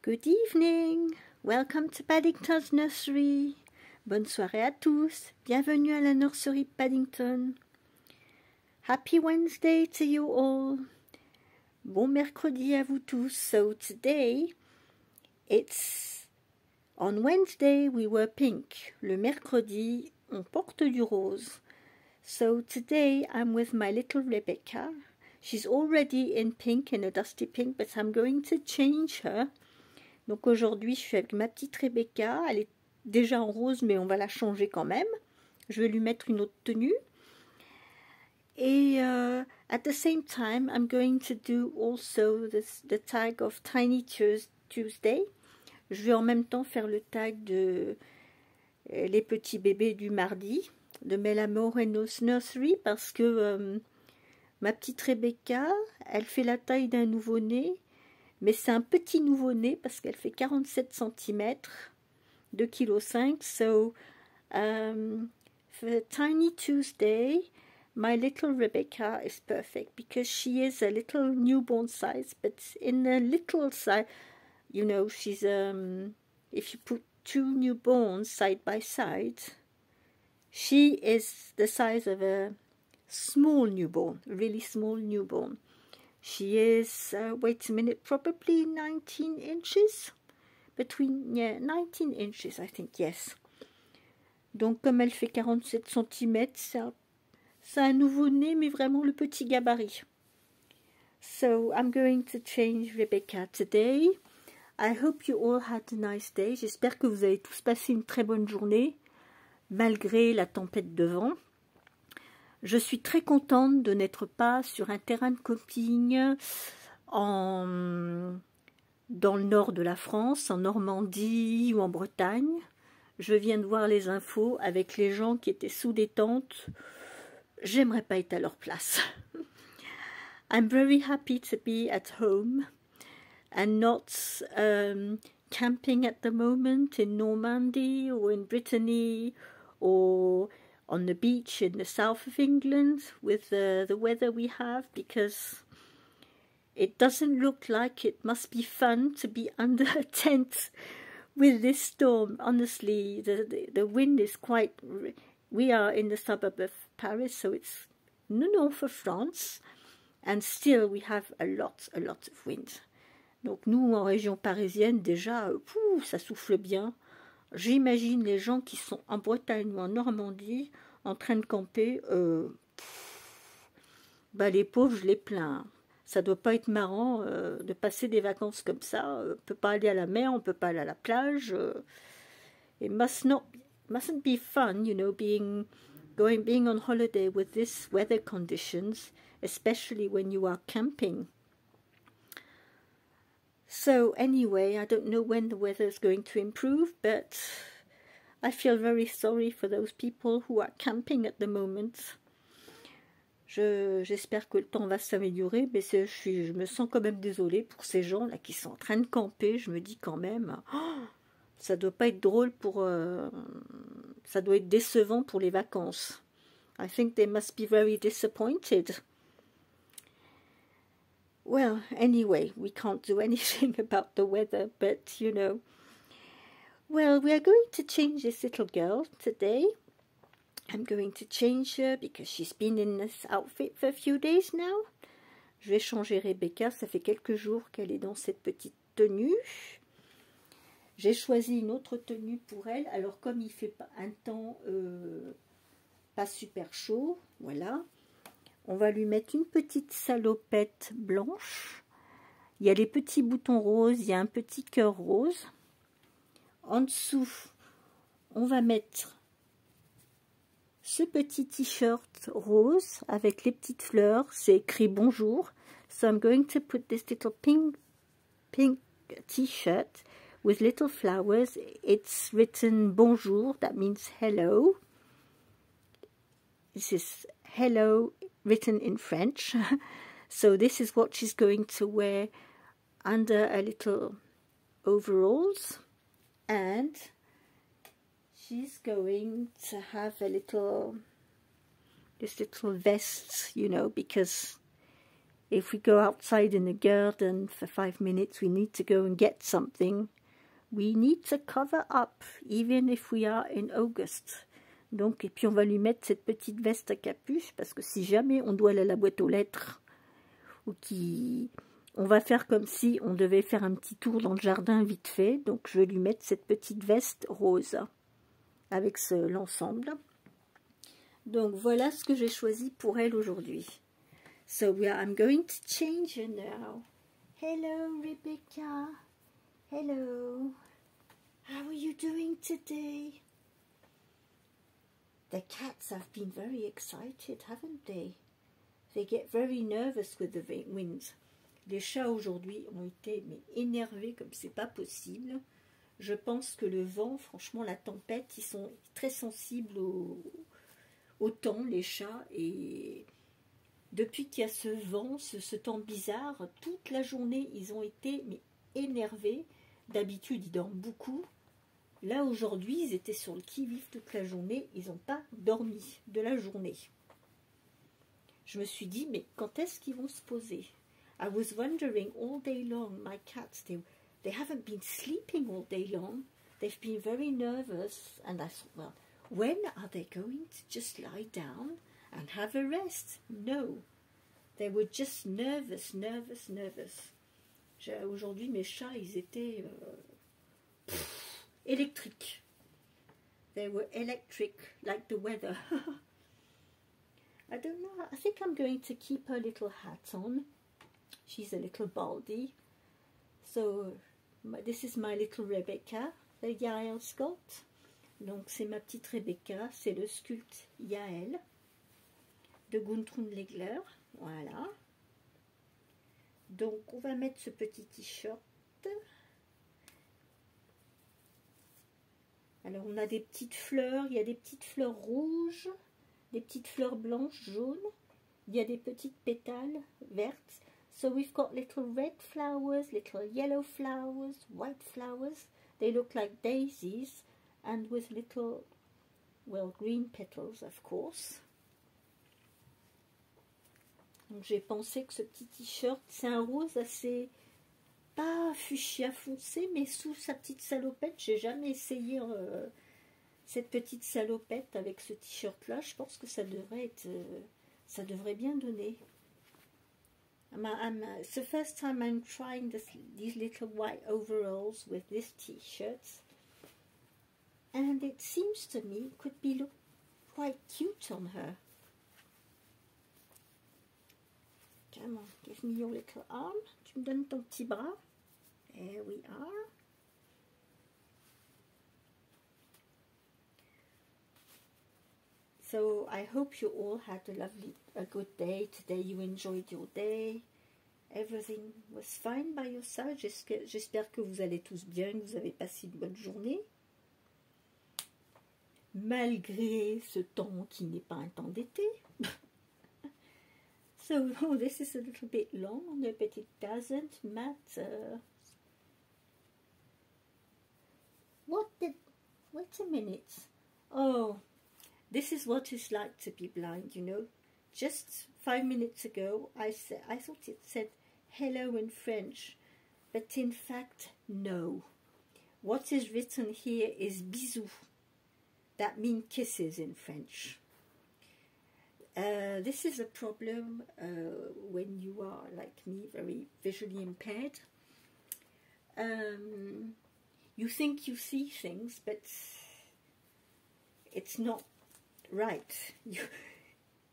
Good evening, welcome to Paddington's Nursery. Bonne soirée à tous, bienvenue à la nurserie Paddington. Happy Wednesday to you all. Bon mercredi à vous tous. So today, on Wednesday we were pink. Le mercredi, on porte du rose. So today I'm with my little Rebecca. She's already in pink, in a dusty pink, but I'm going to change her. Donc aujourd'hui, je suis avec ma petite Rebecca. Elle est déjà en rose, mais on va la changer quand même. Je vais lui mettre une autre tenue. Et at the same time, I'm going to do also the tag of Tiny Tuesday. Je vais en même temps faire le tag de les petits bébés du mardi, de Melamoreno's Nursery, parce que ma petite Rebecca, elle fait la taille d'un nouveau-né. Mais c'est un petit nouveau-né parce qu'elle fait 47 cm, 2,5 kg. So, for Tiny Tuesday, my little Rebecca is perfect because she is a little newborn size, but in a little size, you know, she's, if you put two newborns side by side, she is the size of a small newborn, really small newborn. She is, wait a minute, probably 19 inches. 19 inches, I think, yes. Donc, comme elle fait 47 cm, c'est un nouveau-né, mais vraiment le petit gabarit. So, I'm going to change Rebecca today. I hope you all had a nice day. J'espère que vous avez tous passé une très bonne journée, malgré la tempête de vent. Je suis très contente de n'être pas sur un terrain de camping dans le nord de la France, en Normandie ou en Bretagne. Je viens de voir les infos avec les gens qui étaient sous des tentes. J'aimerais pas être à leur place. I'm very happy to be at home and not camping at the moment in Normandy or in Brittany or on the beach in the south of England with the weather we have, because it doesn't look like it must be fun to be under a tent with this storm. Honestly, the wind is quite... We are in the suburb of Paris, so it's north of France, and still we have a lot of wind. Donc nous, en région parisienne, déjà, ça souffle bien. J'imagine les gens qui sont en Bretagne ou en Normandie en train de camper, les pauvres, je les plains. Ça doit pas être marrant de passer des vacances comme ça. On peut pas aller à la mer, on peut pas aller à la plage. It mustn't be fun, you know, being on holiday with this weather conditions, especially when you are camping. So anyway, I don't know when the weather is going to improve, but I feel very sorry for those people who are camping at the moment. J'espère que le temps va s'améliorer, mais je me sens quand même désolée pour ces gens-là qui sont en train de camper. Je me dis quand même, ça doit pas être drôle ça doit être décevant pour les vacances. I think they must be very disappointed. Well, anyway, we can't do anything about the weather, but, you know. Well, we are going to change this little girl today. I'm going to change her because she's been in this outfit for a few days now. Je vais changer Rebecca, ça fait quelques jours qu'elle est dans cette petite tenue. J'ai choisi une autre tenue pour elle. Alors, comme il fait un temps pas super chaud, voilà. On va lui mettre une petite salopette blanche. Il y a les petits boutons roses, il y a un petit cœur rose. En dessous, on va mettre ce petit t-shirt rose avec les petites fleurs. C'est écrit bonjour. So I'm going to put this little pink t-shirt with little flowers. It's written bonjour, that means hello. This is hello written in French. So this is what she's going to wear under a little overalls, and she's going to have this little vest, you know, because if we go outside in the garden for 5 minutes, we need to go and get something. We need to cover up, even if we are in August. Donc, et puis on va lui mettre cette petite veste à capuche, parce que si jamais on doit aller à la boîte aux lettres, ou on va faire comme si on devait faire un petit tour dans le jardin vite fait. Donc, je vais lui mettre cette petite veste rose, avec l'ensemble. Donc, voilà ce que j'ai choisi pour elle aujourd'hui. So, I'm going to change her now. Hello, Rebecca. Hello. How are you doing today? The cats have been very excited, haven't they? They get very nervous with the winds. Les chats aujourd'hui ont été énervés comme c'est pas possible. Je pense que le vent, franchement, la tempête, ils sont très sensibles au temps, les chats. Et depuis qu'il y a ce vent, ce temps bizarre, toute la journée, ils ont été énervés. D'habitude, ils dorment beaucoup. Là, aujourd'hui, ils étaient sur le qui-vive toute la journée. Ils n'ont pas dormi de la journée. Je me suis dit, mais quand est-ce qu'ils vont se poser? I was wondering all day long, my cats, they haven't been sleeping all day long. They've been very nervous. And I thought, well, when are they going to just lie down and have a rest? No. They were just nervous. Aujourd'hui, mes chats, ils étaient... electric. They were electric, like the weather. I don't know. I think I'm going to keep her little hat on. She's a little baldy. So, this is my little Rebecca, the Yael Scott. Donc, c'est ma petite Rebecca. C'est le sculpte Yael de Guntrun Legler. Voilà. Donc, on va mettre ce petit t-shirt. Alors, on a des petites fleurs. Il y a des petites fleurs rouges, des petites fleurs blanches, jaunes. Il y a des petites pétales vertes. So, we've got little red flowers, little yellow flowers, white flowers. They look like daisies and with little, well, green petals, of course. Donc, j'ai pensé que ce petit t-shirt, c'est un rose assez... pas fuchsia foncé, mais sous sa petite salopette. J'ai jamais essayé cette petite salopette avec ce t-shirt là. Je pense que ça devrait être, ça devrait bien donner. It's the first time I'm trying these little white overalls with this t-shirt, and it seems to me it could be look quite cute on her. Come on, give me your little arm. Tu me donnes ton petit bras. There we are. So I hope you all had a good day today. You enjoyed your day. Everything was fine by your side. J'espère que vous allez tous bien, que vous avez passé une bonne journée. Malgré ce temps qui n'est pas un temps d'été. So this is a little bit long, but it doesn't matter. Wait a minute. Oh, this is what it's like to be blind, you know. Just 5 minutes ago, I thought it said hello in French, but in fact, no. What is written here is bisous. That means kisses in French. This is a problem when you are, like me, very visually impaired. You think you see things, but it's not right.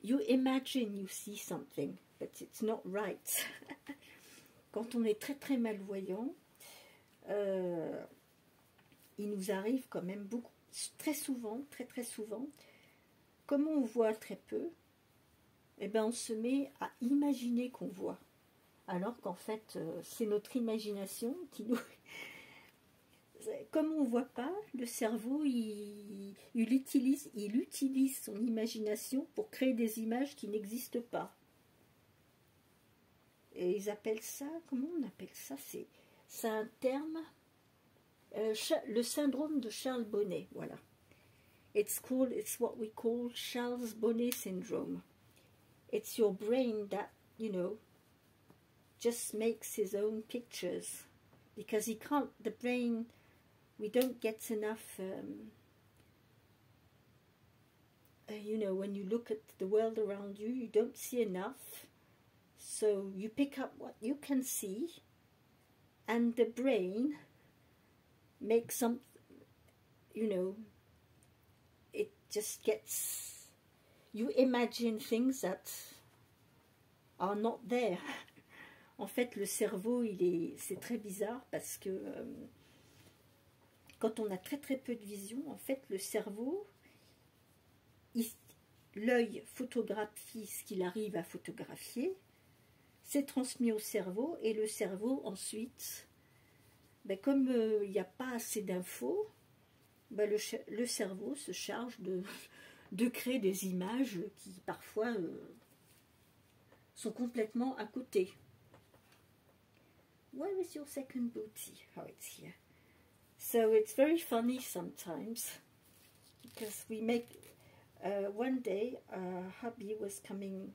You imagine you see something, but it's not right. Quand on est très très malvoyant, il nous arrive quand même beaucoup, très souvent, très souvent, comme on voit très peu, eh ben on se met à imaginer qu'on voit. Alors qu'en fait, c'est notre imagination qui nous... Comme on ne voit pas, le cerveau, il utilise son imagination pour créer des images qui n'existent pas. Et ils appellent ça, comment on appelle ça? C'est un terme, le syndrome de Charles Bonnet, voilà. It's what we call Charles Bonnet syndrome. It's your brain that, you know, just makes his own pictures because he can't, the brain, we don't get enough, you know, when you look at the world around you, you don't see enough. So you pick up what you can see, and the brain makes some, you know, it just gets, you imagine things that are not there. En fait, le cerveau, c'est très bizarre parce que quand on a très très peu de vision, en fait, le cerveau, l'œil photographie ce qu'il arrive à photographier, c'est transmis au cerveau, et le cerveau, ensuite, ben, comme il n'y a pas assez d'infos, ben, le cerveau se charge de créer des images qui, parfois, sont complètement à côté. Where is your second booty? Oh, it's here. So it's very funny sometimes because we make. One day, hubby was coming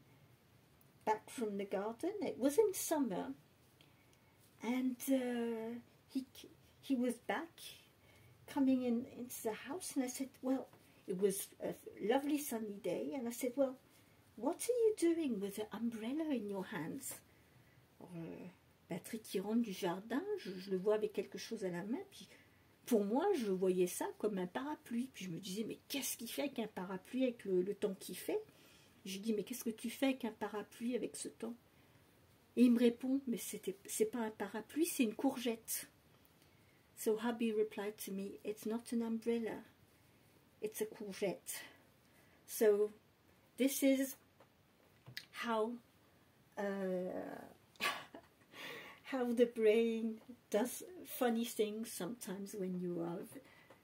back from the garden. It was in summer, and he was back, coming into the house, and I said, well, it was a lovely sunny day, and I said, well, what are you doing with the umbrella in your hands? Patrick qui rentre du jardin, je le vois avec quelque chose à la main, puis pour moi, je voyais ça comme un parapluie. Puis je me disais, mais qu'est-ce qu'il fait avec un parapluie avec le temps qu'il fait? Je lui dis, mais qu'est-ce que tu fais avec un parapluie avec ce temps? Et il me répond, mais c'est pas un parapluie, c'est une courgette. So hubby replied to me, it's not an umbrella, it's a courgette. So this is how how the brain does funny things sometimes when you are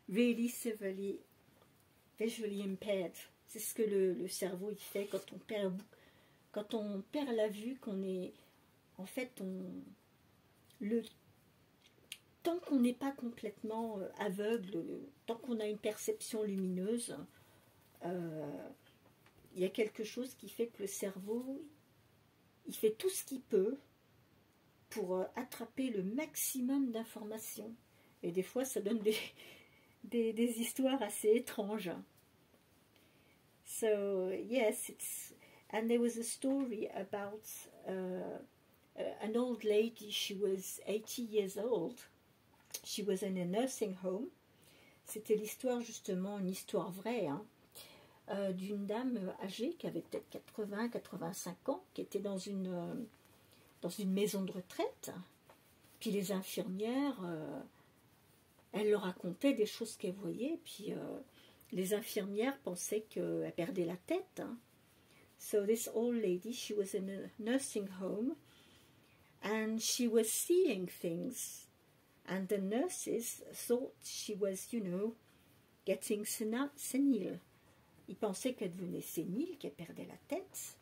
really severely visually impaired. C'est ce que le cerveau il fait quand on perd la vue, qu'on est, en fait, tant qu'on n'est pas complètement aveugle, tant qu'on a une perception lumineuse, il y a quelque chose qui fait que le cerveau, il fait tout ce qu'il peut pour attraper le maximum d'informations. Et des fois, ça donne des histoires assez étranges. So, yes, and there was a story about an old lady. She was 80 years old. She was in a nursing home. C'était l'histoire, justement, une histoire vraie, hein, d'une dame âgée qui avait peut-être 80-85 ans, qui était dans une maison de retraite. Puis les infirmières, elles leur racontaient des choses qu'elles voyaient, puis les infirmières pensaient qu'elle perdait la tête. Hein. So this old lady, she was in a nursing home, and she was seeing things, and the nurses thought she was, you know, getting senile. Ils pensaient qu'elle devenait sénile, qu'elle perdait la tête,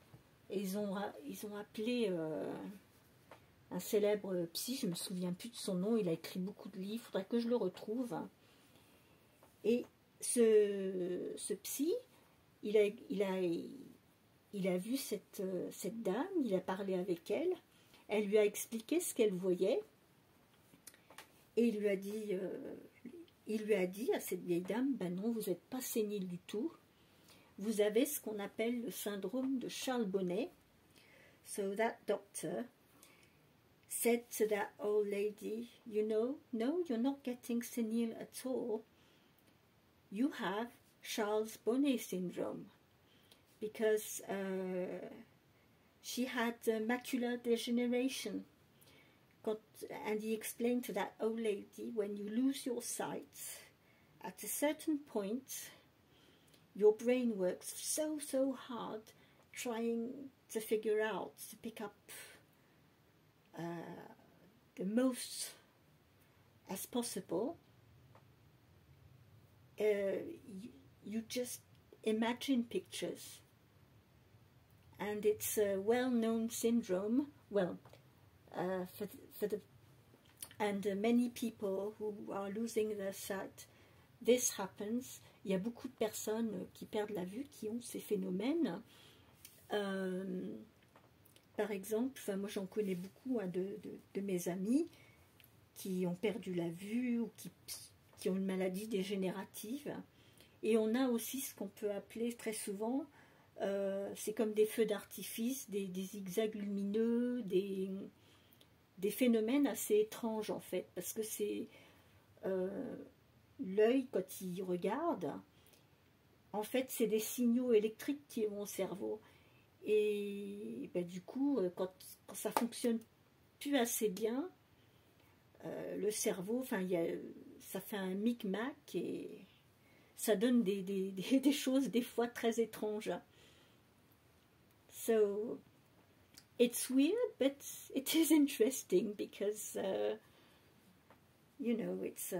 et ils ont appelé un célèbre psy, je ne me souviens plus de son nom, il a écrit beaucoup de livres, il faudrait que je le retrouve. Et ce psy, il a vu cette dame, il a parlé avec elle, elle lui a expliqué ce qu'elle voyait, et il lui a dit à cette vieille dame, ben non, vous n'êtes pas sénile du tout, vous avez ce qu'on appelle le syndrome de Charles Bonnet. So that doctor said to that old lady, you know, no, you're not getting senile at all. You have Charles Bonnet syndrome because she had macular degeneration. And he explained to that old lady, when you lose your sight, at a certain point, your brain works so hard trying to figure out, to pick up the most as possible. You just imagine pictures, and it's a well-known syndrome. Well, and many people who are losing their sight, this happens. Il y a beaucoup de personnes qui perdent la vue, qui ont ces phénomènes. par exemple, enfin, moi j'en connais beaucoup hein, de mes amis qui ont perdu la vue ou qui ont une maladie dégénérative. Et on a aussi ce qu'on peut appeler très souvent, c'est comme des feux d'artifice, des zigzags lumineux, des phénomènes assez étranges en fait, parce que c'est l'œil quand il regarde, en fait c'est des signaux électriques qui vont au cerveau. Et ben, du coup, quand ça fonctionne plus assez bien, le cerveau, enfin, ça fait un micmac et ça donne des choses des fois très étranges. So, it's weird, but it is interesting because, you know, it's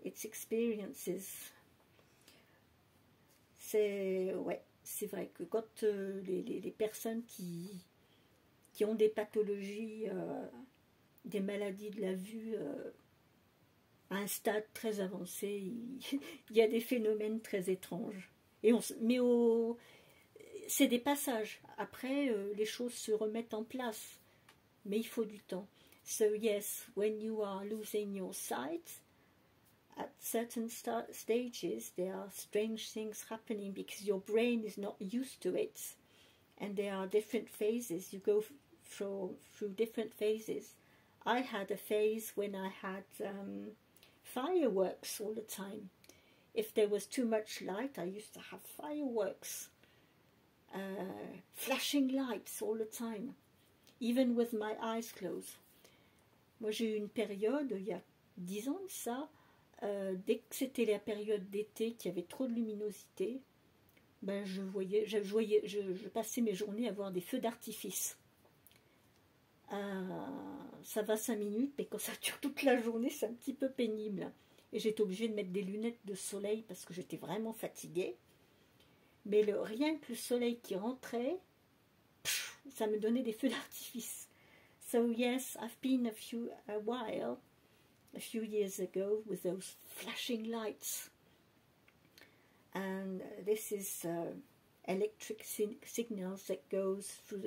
experiences. Ouais, c'est vrai que quand les personnes qui ont des pathologies, des maladies de la vue à un stade très avancé, il y a des phénomènes très étranges. Mais c'est des passages. Après, les choses se remettent en place, mais il faut du temps. So yes, when you are losing your sight, at certain stages, there are strange things happening because your brain is not used to it. And there are different phases. You go through different phases. I had a phase when I had fireworks all the time. If there was too much light, I used to have fireworks, flashing lights all the time, even with my eyes closed. Moi, j'ai eu une période, il y a 10 ans de ça, dès que c'était la période d'été, qu'il y avait trop de luminosité, ben je passais mes journées à voir des feux d'artifice. Ça va 5 minutes, mais quand ça dure toute la journée, c'est un petit peu pénible. Et j'étais obligée de mettre des lunettes de soleil parce que j'étais vraiment fatiguée. Mais rien que le soleil qui rentrait, ça me donnait des feux d'artifice. So yes, I've been a few years ago with those flashing lights. And this is electric signals that go through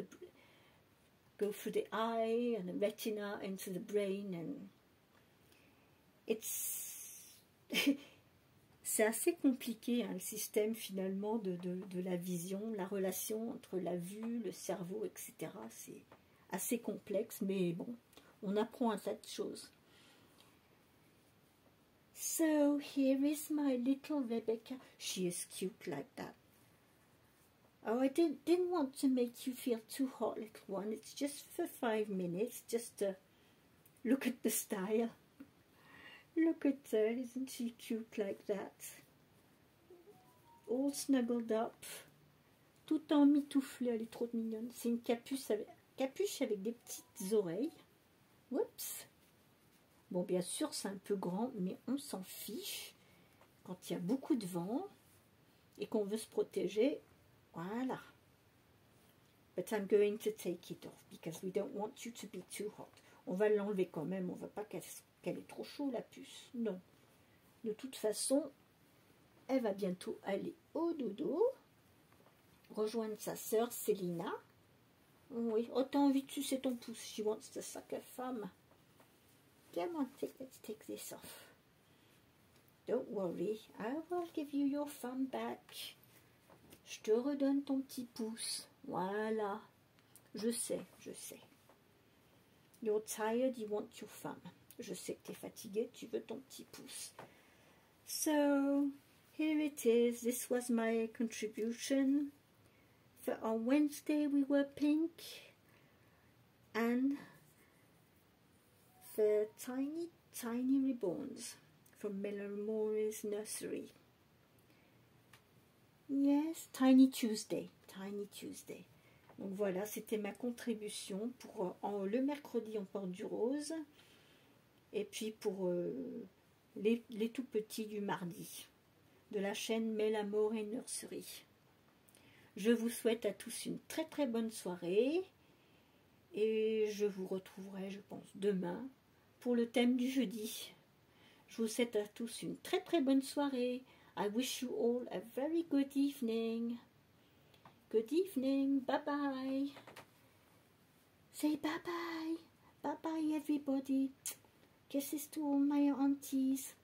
the eye and the retina into the brain, and c'est assez compliqué hein, le système finalement de la vision, la relation entre la vue, le cerveau, etc. C'est assez complexe, mais bon, on apprend un tas de choses. So here is my little Rebecca. She is cute like that. Oh, I didn't want to make you feel too hot, little one. It's just for 5 minutes, just to look at the style. Look at her, isn't she cute like that? All snuggled up, tout en mitouflé, elle est trop mignonne. C'est une capuche avec des petites oreilles. Oups. Bon, bien sûr, c'est un peu grand, mais on s'en fiche. Quand il y a beaucoup de vent et qu'on veut se protéger, voilà. But I'm going to take it off because we don't want you to be too hot. On va l'enlever quand même, on ne veut pas qu'elle ait trop chaud, la puce. Non. De toute façon, elle va bientôt aller au dodo, rejoindre sa sœur Célina. Oui, oh, t'as envie de sucer ton pouce. She wants to suck her thumb. Come on, let's take this off. Don't worry, I will give you your thumb back. Je te redonne ton petit pouce. Voilà. Je sais. You're tired, you want your thumb. Je sais que tu es fatigué, tu veux ton petit pouce. So, here it is. This was my contribution. On Wednesday we were pink. And the tiny ribbons from Melamori's nursery. Yes, Tiny Tuesday. Donc voilà, c'était ma contribution pour le mercredi on porte du rose et puis pour les tout petits du mardi de la chaîne Melamore Nursery. Je vous souhaite à tous une très très bonne soirée et je vous retrouverai, je pense, demain pour le thème du jeudi. Je vous souhaite à tous une très très bonne soirée. I wish you all a very good evening. Good evening. Bye bye. Say bye-bye. Bye-bye, everybody. Kisses to all my aunties.